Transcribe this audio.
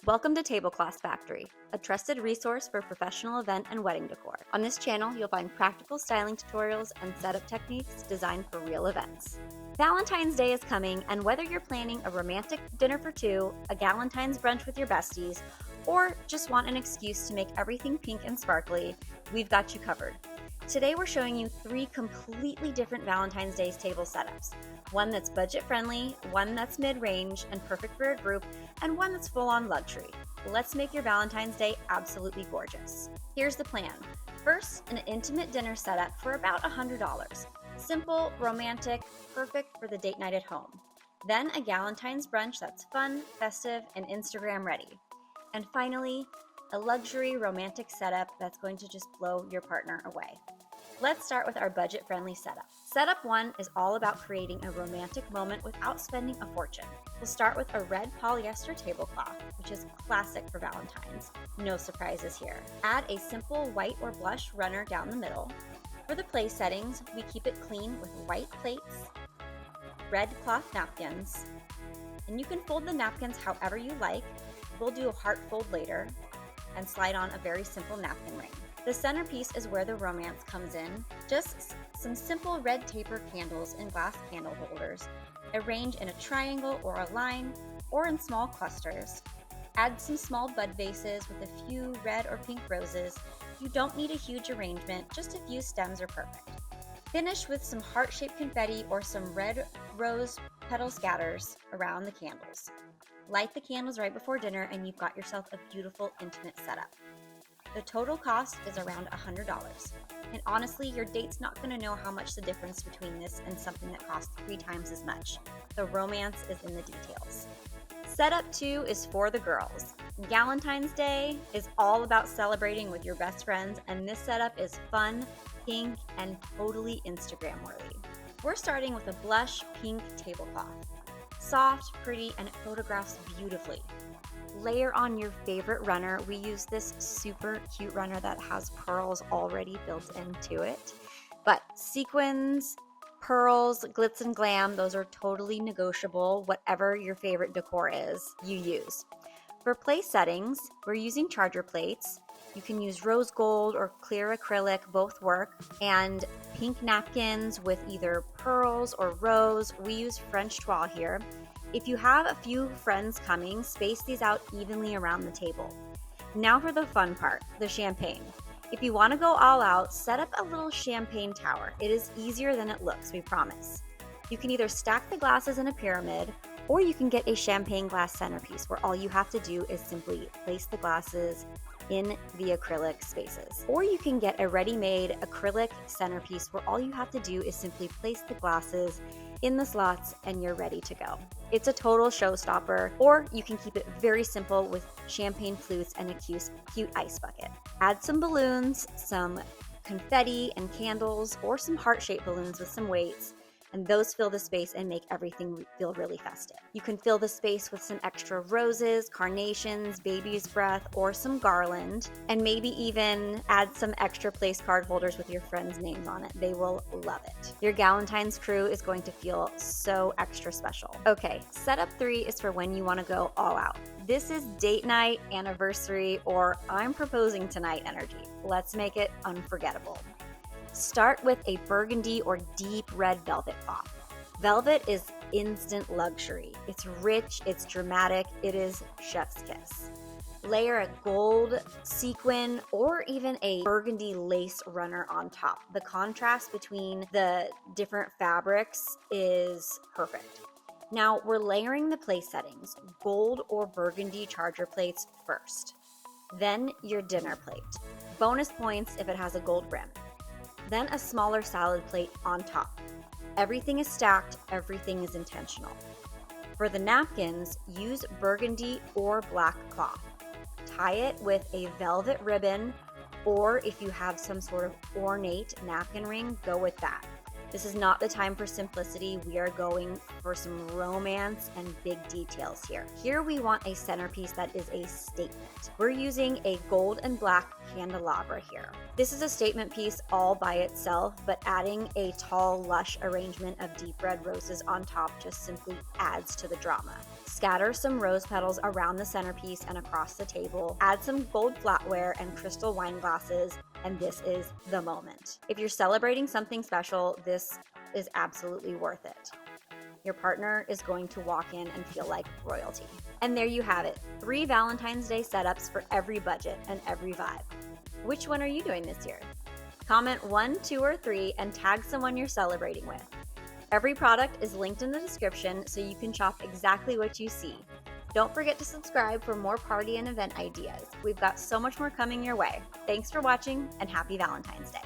Welcome to Tablecloths Factory, a trusted resource for professional event and wedding decor. On this channel, you'll find practical styling tutorials and setup techniques designed for real events. Valentine's Day is coming, and whether you're planning a romantic dinner for two, a Galentine's brunch with your besties, or just want an excuse to make everything pink and sparkly, we've got you covered. Today we're showing you 3 completely different Valentine's Day table setups. One that's budget-friendly, one that's mid-range and perfect for a group, and one that's full-on luxury. Let's make your Valentine's Day absolutely gorgeous. Here's the plan. First, an intimate dinner setup for about $100. Simple, romantic, perfect for the date night at home. Then a Galentine's brunch that's fun, festive, and Instagram ready. And finally, a luxury romantic setup that's going to just blow your partner away. Let's start with our budget-friendly setup. Setup 1 is all about creating a romantic moment without spending a fortune. We'll start with a red polyester tablecloth, which is classic for Valentine's. No surprises here. Add a simple white or blush runner down the middle. For the place settings, we keep it clean with white plates, red cloth napkins, and you can fold the napkins however you like. We'll do a heart fold later, and slide on a very simple napkin ring. The centerpiece is where the romance comes in. Just some simple red taper candles in glass candle holders. Arrange in a triangle or a line, or in small clusters. Add some small bud vases with a few red or pink roses. You don't need a huge arrangement, just a few stems are perfect. Finish with some heart-shaped confetti or some red rose petal scatters around the candles. Light the candles right before dinner and you've got yourself a beautiful, intimate setup. The total cost is around $100. And honestly, your date's not going to know how much the difference between this and something that costs 3 times as much. The romance is in the details. Setup 2 is for the girls. Galentine's Day is all about celebrating with your best friends, and this setup is fun, pink, and totally Instagram worthy. We're starting with a blush pink tablecloth. Soft, pretty, and it photographs beautifully. Layer on your favorite runner. We use this super cute runner that has pearls already built into it. But sequins, pearls, glitz and glam, those are totally negotiable. Whatever your favorite decor is, you use. For place settings, we're using charger plates. You can use rose gold or clear acrylic, both work. And pink napkins with either pearls or rose. We use French toile here. If you have a few friends coming, space these out evenly around the table. Now for the fun part, the champagne. If you want to go all out, set up a little champagne tower. It is easier than it looks, we promise. You can either stack the glasses in a pyramid, or you can get a champagne glass centerpiece where all you have to do is simply place the glasses in the acrylic spaces. Or you can get a ready-made acrylic centerpiece where all you have to do is simply place the glasses in the slots and you're ready to go. It's a total showstopper, or you can keep it very simple with champagne flutes and a cute ice bucket. Add some balloons, some confetti and candles, or some heart-shaped balloons with some weights, and those fill the space and make everything feel really festive. You can fill the space with some extra roses, carnations, baby's breath, or some garland, and maybe even add some extra place card holders with your friends' names on it. They will love it. Your Galentine's crew is going to feel so extra special. Okay, setup 3 is for when you want to go all out. This is date night, anniversary, or I'm proposing tonight energy. Let's make it unforgettable. Start with a burgundy or deep red velvet cloth. Velvet is instant luxury. It's rich, it's dramatic, it is chef's kiss. Layer a gold sequin or even a burgundy lace runner on top. The contrast between the different fabrics is perfect. Now we're layering the place settings, gold or burgundy charger plates first. Then your dinner plate. Bonus points if it has a gold rim. Then a smaller salad plate on top. Everything is stacked, everything is intentional. For the napkins, use burgundy or black cloth. Tie it with a velvet ribbon, or if you have some sort of ornate napkin ring, go with that. This is not the time for simplicity. We are going for some romance and big details here. Here we want a centerpiece that is a statement. We're using a gold and black candelabra here. This is a statement piece all by itself, but adding a tall, lush arrangement of deep red roses on top just simply adds to the drama. Scatter some rose petals around the centerpiece and across the table. Add some gold flatware and crystal wine glasses, and this is the moment. If you're celebrating something special, this is absolutely worth it. Your partner is going to walk in and feel like royalty. And there you have it, 3 Valentine's Day setups for every budget and every vibe. Which one are you doing this year? Comment 1, 2, or 3 and tag someone you're celebrating with. Every product is linked in the description so you can shop exactly what you see. Don't forget to subscribe for more party and event ideas. We've got so much more coming your way. Thanks for watching and happy Valentine's Day.